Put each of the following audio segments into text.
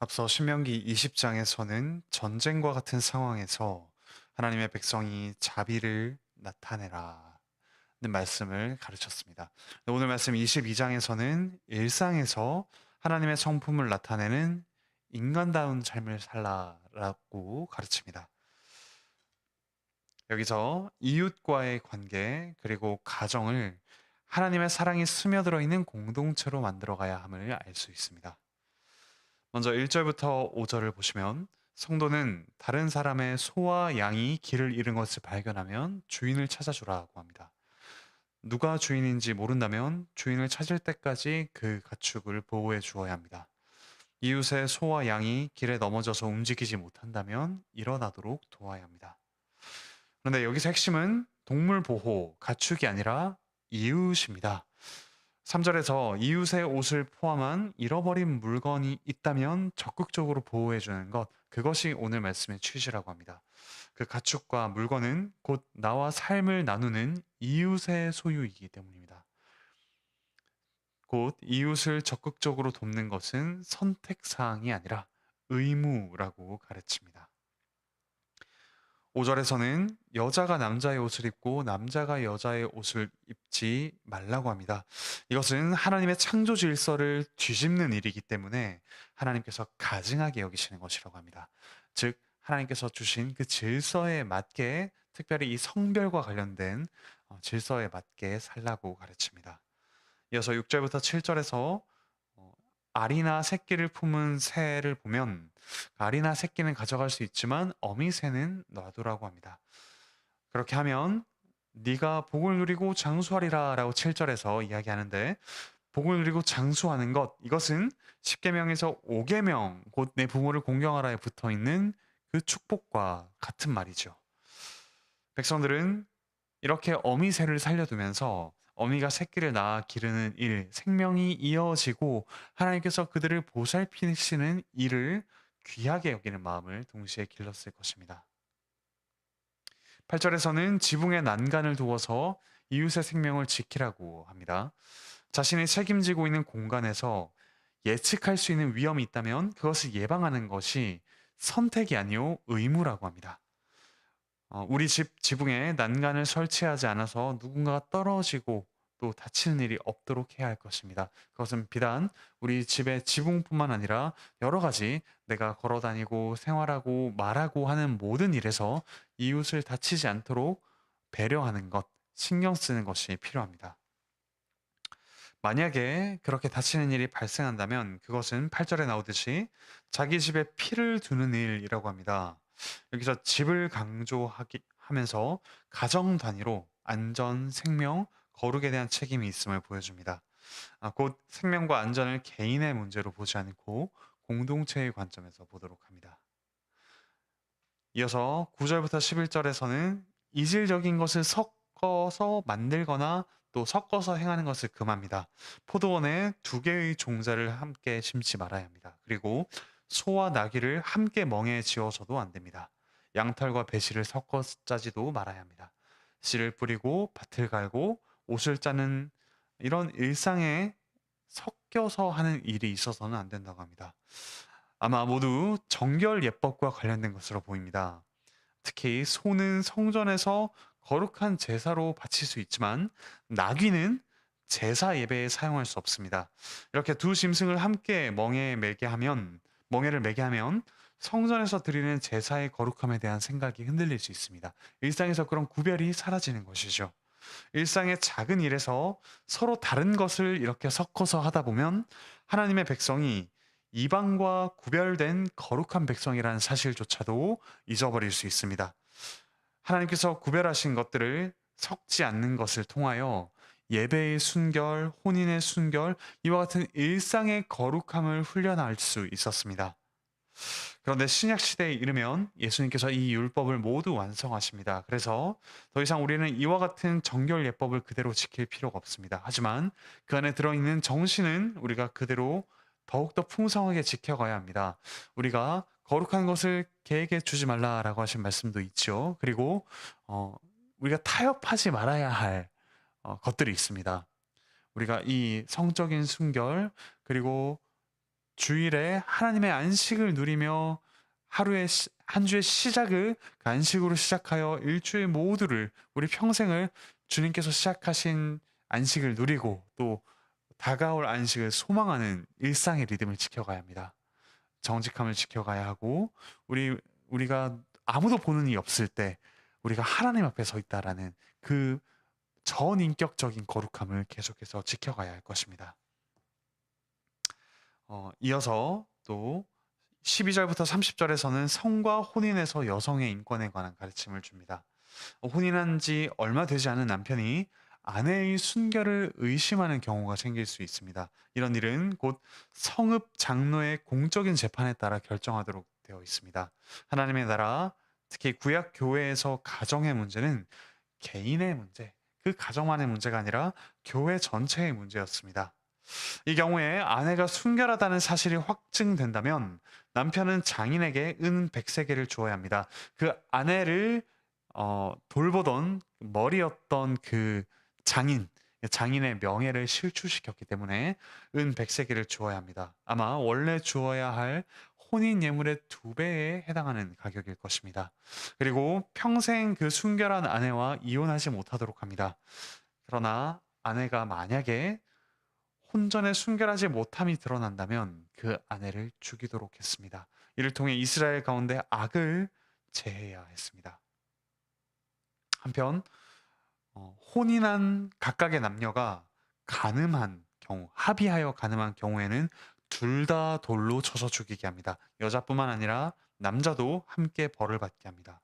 앞서 신명기 20장에서는 전쟁과 같은 상황에서 하나님의 백성이 자비를 나타내라 는 말씀을 가르쳤습니다. 오늘 말씀 22장에서는 일상에서 하나님의 성품을 나타내는 인간다운 삶을 살라라고 가르칩니다. 여기서 이웃과의 관계 그리고 가정을 하나님의 사랑이 스며들어 있는 공동체로 만들어가야 함을 알 수 있습니다. 먼저 1절부터 5절을 보시면 성도는 다른 사람의 소와 양이 길을 잃은 것을 발견하면 주인을 찾아주라고 합니다. 누가 주인인지 모른다면 주인을 찾을 때까지 그 가축을 보호해 주어야 합니다. 이웃의 소와 양이 길에 넘어져서 움직이지 못한다면 일어나도록 도와야 합니다. 그런데 여기서 핵심은 동물 보호, 가축이 아니라 이웃입니다. 3절에서 이웃의 옷을 포함한 잃어버린 물건이 있다면 적극적으로 보호해주는 것, 그것이 오늘 말씀의 취지라고 합니다. 그 가축과 물건은 곧 나와 삶을 나누는 이웃의 소유이기 때문입니다. 곧 이웃을 적극적으로 돕는 것은 선택사항이 아니라 의무라고 가르칩니다. 5절에서는 여자가 남자의 옷을 입고 남자가 여자의 옷을 입지 말라고 합니다. 이것은 하나님의 창조 질서를 뒤집는 일이기 때문에 하나님께서 가증하게 여기시는 것이라고 합니다. 즉 하나님께서 주신 그 질서에 맞게 특별히 이 성별과 관련된 질서에 맞게 살라고 가르칩니다. 이어서 6절부터 7절에서 알이나 새끼를 품은 새를 보면 알이나 새끼는 가져갈 수 있지만 어미 새는 놔두라고 합니다. 그렇게 하면 네가 복을 누리고 장수하리라 라고 7절에서 이야기하는데 복을 누리고 장수하는 것, 이것은 10계명에서 5계명 곧 내 부모를 공경하라에 붙어있는 그 축복과 같은 말이죠. 백성들은 이렇게 어미새를 살려두면서 어미가 새끼를 낳아 기르는 일, 생명이 이어지고 하나님께서 그들을 보살피시는 일을 귀하게 여기는 마음을 동시에 길렀을 것입니다. 8절에서는 지붕에 난간을 두어서 이웃의 생명을 지키라고 합니다. 자신이 책임지고 있는 공간에서 예측할 수 있는 위험이 있다면 그것을 예방하는 것이 선택이 아니요 의무라고 합니다. 우리 집 지붕에 난간을 설치하지 않아서 누군가가 떨어지고 또 다치는 일이 없도록 해야 할 것입니다. 그것은 비단 우리 집의 지붕뿐만 아니라 여러 가지 내가 걸어 다니고 생활하고 말하고 하는 모든 일에서 이웃을 다치지 않도록 배려하는 것, 신경 쓰는 것이 필요합니다. 만약에 그렇게 다치는 일이 발생한다면 그것은 8절에 나오듯이 자기 집에 피를 두는 일이라고 합니다. 여기서 집을 강조하면서 가정 단위로 안전, 생명, 거룩에 대한 책임이 있음을 보여줍니다. 곧 생명과 안전을 개인의 문제로 보지 않고 공동체의 관점에서 보도록 합니다. 이어서 9절부터 11절에서는 이질적인 것을 섞어서 만들거나 또 섞어서 행하는 것을 금합니다. 포도원에 두 개의 종자를 함께 심지 말아야 합니다. 그리고 소와 나귀를 함께 멍에 지어서도 안 됩니다. 양털과 배실을 섞어 짜지도 말아야 합니다. 씨를 뿌리고 밭을 갈고 옷을 짜는 이런 일상에 섞여서 하는 일이 있어서는 안 된다고 합니다. 아마 모두 정결 예법과 관련된 것으로 보입니다. 특히 소는 성전에서 거룩한 제사로 바칠 수 있지만 나귀는 제사 예배에 사용할 수 없습니다. 이렇게 두 짐승을 함께 멍에를 매게 하면 성전에서 드리는 제사의 거룩함에 대한 생각이 흔들릴 수 있습니다. 일상에서 그런 구별이 사라지는 것이죠. 일상의 작은 일에서 서로 다른 것을 이렇게 섞어서 하다 보면 하나님의 백성이 이방과 구별된 거룩한 백성이라는 사실조차도 잊어버릴 수 있습니다. 하나님께서 구별하신 것들을 섞지 않는 것을 통하여 예배의 순결, 혼인의 순결, 이와 같은 일상의 거룩함을 훈련할 수 있었습니다. 그런데 신약 시대에 이르면 예수님께서 이 율법을 모두 완성하십니다. 그래서 더 이상 우리는 이와 같은 정결 예법을 그대로 지킬 필요가 없습니다. 하지만 그 안에 들어있는 정신은 우리가 그대로 더욱더 풍성하게 지켜가야 합니다. 우리가 거룩한 것을 개에게 주지 말라라고 하신 말씀도 있죠. 그리고 어, 우리가 타협하지 말아야 할 것들이 있습니다. 우리가 이 성적인 순결 그리고 주일에 하나님의 안식을 누리며 한 주의 시작을 그 안식으로 시작하여 일주일 모두를 우리 평생을 주님께서 시작하신 안식을 누리고 또 다가올 안식을 소망하는 일상의 리듬을 지켜가야 합니다. 정직함을 지켜가야 하고 우리가 아무도 보는 이 없을 때 우리가 하나님 앞에 서 있다라는 그 전인격적인 거룩함을 계속해서 지켜가야 할 것입니다. 이어서 또 12절부터 30절에서는 성과 혼인에서 여성의 인권에 관한 가르침을 줍니다. 혼인한 지 얼마 되지 않은 남편이 아내의 순결을 의심하는 경우가 생길 수 있습니다. 이런 일은 곧 성읍 장로의 공적인 재판에 따라 결정하도록 되어 있습니다. 하나님의 나라, 특히 구약 교회에서 가정의 문제는 개인의 문제, 그 가정만의 문제가 아니라 교회 전체의 문제였습니다. 이 경우에 아내가 순결하다는 사실이 확증된다면 남편은 장인에게 은 100세겔을 주어야 합니다. 그 아내를 돌보던 머리였던 그 장인의 명예를 실추시켰기 때문에 은 100세겔을 주어야 합니다. 아마 원래 주어야 할 혼인 예물의 2배에 해당하는 가격일 것입니다. 그리고 평생 그 순결한 아내와 이혼하지 못하도록 합니다. 그러나 아내가 만약에 혼전에 순결하지 못함이 드러난다면 그 아내를 죽이도록 했습니다. 이를 통해 이스라엘 가운데 악을 제해야 했습니다. 한편 혼인한 각각의 남녀가 가늠한 경우, 합의하여 가늠한 경우에는 둘 다 돌로 쳐서 죽이게 합니다. 여자뿐만 아니라 남자도 함께 벌을 받게 합니다.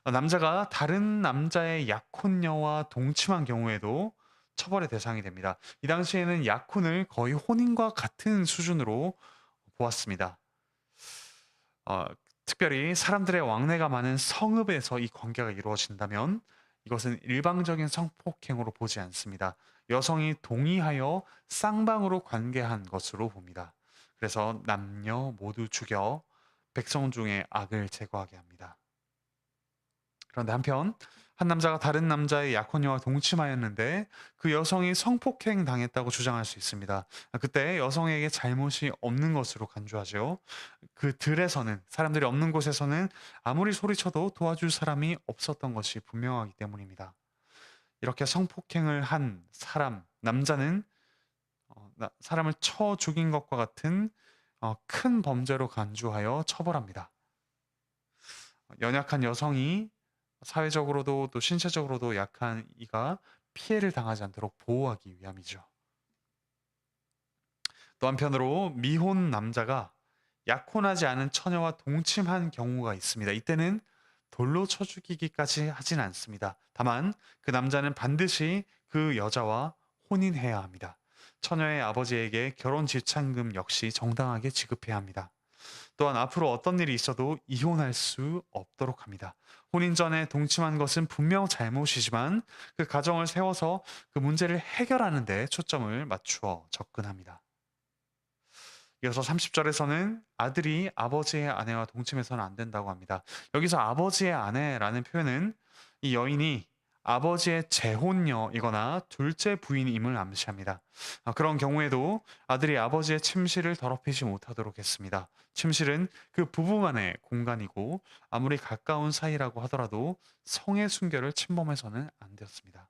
남자가 다른 남자의 약혼녀와 동침한 경우에도 처벌의 대상이 됩니다. 이 당시에는 약혼을 거의 혼인과 같은 수준으로 보았습니다. 어, 특별히 사람들의 왕래가 많은 성읍에서 이 관계가 이루어진다면 이것은 일방적인 성폭행으로 보지 않습니다. 여성이 동의하여 쌍방으로 관계한 것으로 봅니다. 그래서 남녀 모두 죽여 백성 중에 악을 제거하게 합니다. 그런데 한편 한 남자가 다른 남자의 약혼녀와 동침하였는데 그 여성이 성폭행 당했다고 주장할 수 있습니다. 그때 여성에게 잘못이 없는 것으로 간주하죠. 그 들에서는 사람들이 없는 곳에서는 아무리 소리쳐도 도와줄 사람이 없었던 것이 분명하기 때문입니다. 이렇게 성폭행을 한 남자는 사람을 쳐 죽인 것과 같은 큰 범죄로 간주하여 처벌합니다. 연약한 여성이 사회적으로도 또 신체적으로도 약한 이가 피해를 당하지 않도록 보호하기 위함이죠. 또 한편으로 미혼 남자가 약혼하지 않은 처녀와 동침한 경우가 있습니다. 이때는 돌로 쳐 죽이기까지 하진 않습니다. 다만 그 남자는 반드시 그 여자와 혼인해야 합니다. 처녀의 아버지에게 결혼 지참금 역시 정당하게 지급해야 합니다. 또한 앞으로 어떤 일이 있어도 이혼할 수 없도록 합니다. 혼인 전에 동침한 것은 분명 잘못이지만 그 가정을 세워서 그 문제를 해결하는 데 초점을 맞추어 접근합니다. 이어서 30절에서는 아들이 아버지의 아내와 동침해서는 안 된다고 합니다. 여기서 아버지의 아내라는 표현은 이 여인이 아버지의 재혼녀이거나 둘째 부인임을 암시합니다. 그런 경우에도 아들이 아버지의 침실을 더럽히지 못하도록 했습니다. 침실은 그 부부만의 공간이고 아무리 가까운 사이라고 하더라도 성의 순결을 침범해서는 안 되었습니다.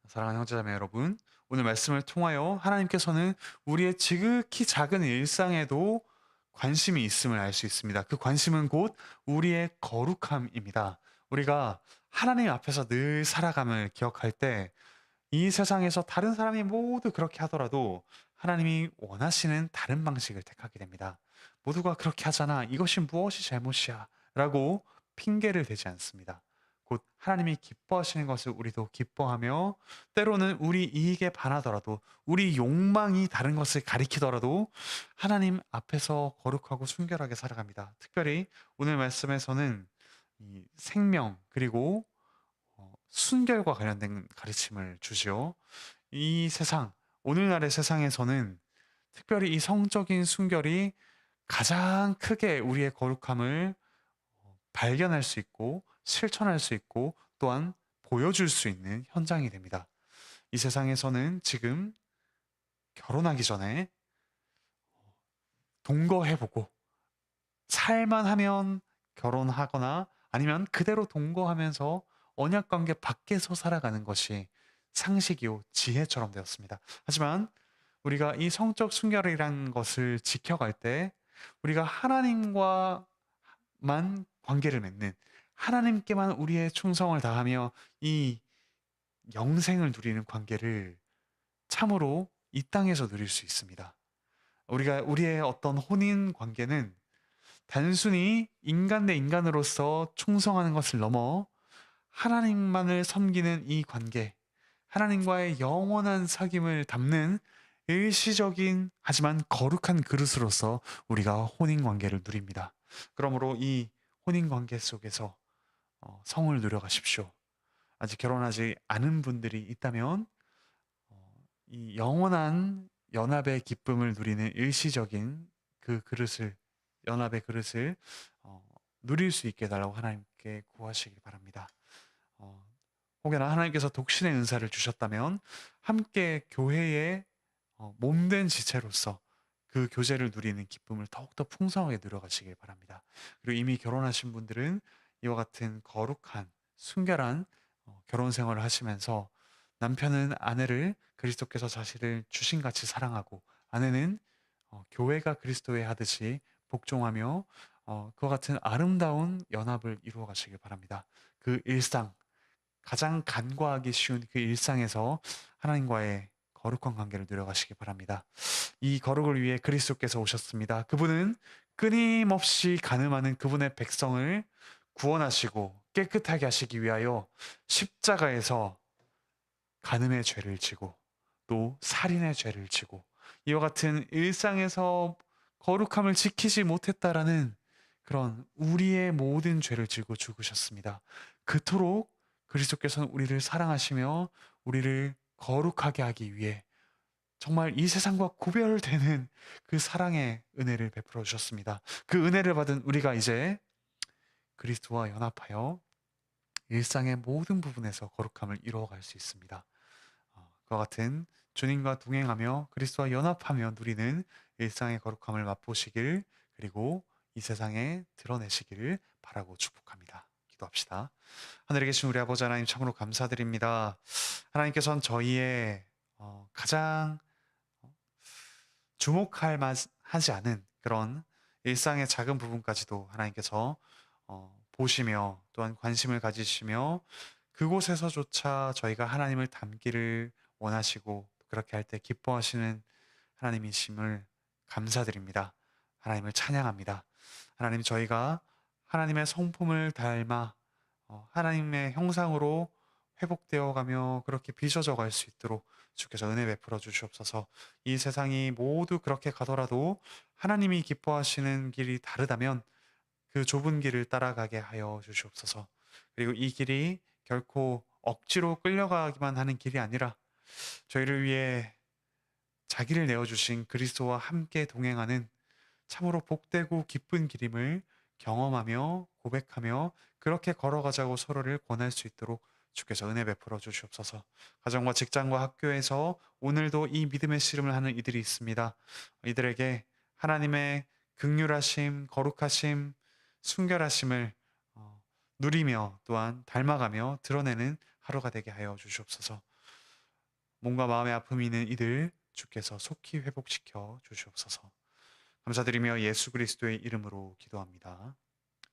사랑하는 형제자매 여러분, 오늘 말씀을 통하여 하나님께서는 우리의 지극히 작은 일상에도 관심이 있음을 알 수 있습니다. 그 관심은 곧 우리의 거룩함입니다. 우리가 하나님 앞에서 늘 살아감을 기억할 때 이 세상에서 다른 사람이 모두 그렇게 하더라도 하나님이 원하시는 다른 방식을 택하게 됩니다. 모두가 그렇게 하잖아. 이것이 무엇이 잘못이야. 라고 핑계를 대지 않습니다. 곧 하나님이 기뻐하시는 것을 우리도 기뻐하며 때로는 우리 이익에 반하더라도 우리 욕망이 다른 것을 가리키더라도 하나님 앞에서 거룩하고 순결하게 살아갑니다. 특별히 오늘 말씀에서는 이 생명 그리고 순결과 관련된 가르침을 주시오. 이 세상, 오늘날의 세상에서는 특별히 이 성적인 순결이 가장 크게 우리의 거룩함을 발견할 수 있고 실천할 수 있고 또한 보여줄 수 있는 현장이 됩니다. 이 세상에서는 지금 결혼하기 전에 동거해보고 살만하면 결혼하거나 아니면 그대로 동거하면서 언약 관계 밖에서 살아가는 것이 상식이요 지혜처럼 되었습니다. 하지만 우리가 이 성적 순결이라는 것을 지켜갈 때 우리가 하나님과만 관계를 맺는 하나님께만 우리의 충성을 다하며 이 영생을 누리는 관계를 참으로 이 땅에서 누릴 수 있습니다. 우리의 어떤 혼인 관계는 단순히 인간 대 인간으로서 충성하는 것을 넘어 하나님만을 섬기는 이 관계, 하나님과의 영원한 사귐을 담는 일시적인 하지만 거룩한 그릇으로서 우리가 혼인 관계를 누립니다. 그러므로 이 혼인 관계 속에서 성을 누려가십시오. 아직 결혼하지 않은 분들이 있다면 이 영원한 연합의 기쁨을 누리는 일시적인 그 그릇을 연합의 그릇을 어, 누릴 수 있게 해달라고 하나님께 구하시기 바랍니다. 어, 혹여나 하나님께서 독신의 은사를 주셨다면 함께 교회의 몸된 지체로서 그 교제를 누리는 기쁨을 더욱더 풍성하게 누려가시길 바랍니다. 그리고 이미 결혼하신 분들은 이와 같은 거룩한 순결한 결혼 생활을 하시면서 남편은 아내를 그리스도께서 자신을 주신같이 사랑하고 아내는 교회가 그리스도에 하듯이 복종하며 그와 같은 아름다운 연합을 이루어 가시길 바랍니다. 그 일상, 가장 간과하기 쉬운 그 일상에서 하나님과의 거룩한 관계를 누려가시기 바랍니다. 이 거룩을 위해 그리스도께서 오셨습니다. 그분은 끊임없이 간음하는 그분의 백성을 구원하시고 깨끗하게 하시기 위하여 십자가에서 간음의 죄를 지고 또 살인의 죄를 지고 이와 같은 일상에서 거룩함을 지키지 못했다라는 그런 우리의 모든 죄를 지고 죽으셨습니다. 그토록 그리스도께서는 우리를 사랑하시며 우리를 거룩하게 하기 위해 정말 이 세상과 구별되는 그 사랑의 은혜를 베풀어 주셨습니다. 그 은혜를 받은 우리가 이제 그리스도와 연합하여 일상의 모든 부분에서 거룩함을 이루어갈 수 있습니다. 그와 같은 주님과 동행하며 그리스도와 연합하며 누리는 일상의 거룩함을 맛보시길 그리고 이 세상에 드러내시기를 바라고 축복합니다. 기도합시다. 하늘에 계신 우리 아버지 하나님 참으로 감사드립니다. 하나님께서는 저희의 가장 주목할 만하지 않은 그런 일상의 작은 부분까지도 하나님께서 보시며 또한 관심을 가지시며 그곳에서조차 저희가 하나님을 닮기를 원하시고 그렇게 할 때 기뻐하시는 하나님이심을 감사드립니다. 하나님을 찬양합니다. 하나님 저희가 하나님의 성품을 닮아 하나님의 형상으로 회복되어 가며 그렇게 빚어져 갈 수 있도록 주께서 은혜 베풀어 주시옵소서. 이 세상이 모두 그렇게 가더라도 하나님이 기뻐하시는 길이 다르다면 그 좁은 길을 따라가게 하여 주시옵소서. 그리고 이 길이 결코 억지로 끌려가기만 하는 길이 아니라 저희를 위해 자기를 내어주신 그리스도와 함께 동행하는 참으로 복되고 기쁜 길임을 경험하며 고백하며 그렇게 걸어가자고 서로를 권할 수 있도록 주께서 은혜 베풀어 주시옵소서. 가정과 직장과 학교에서 오늘도 이 믿음의 씨름을 하는 이들이 있습니다. 이들에게 하나님의 긍휼하심, 거룩하심, 순결하심을 누리며 또한 닮아가며 드러내는 하루가 되게 하여 주시옵소서. 몸과 마음의 아픔이 있는 이들 주께서 속히 회복시켜 주시옵소서. 감사드리며 예수 그리스도의 이름으로 기도합니다.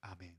아멘.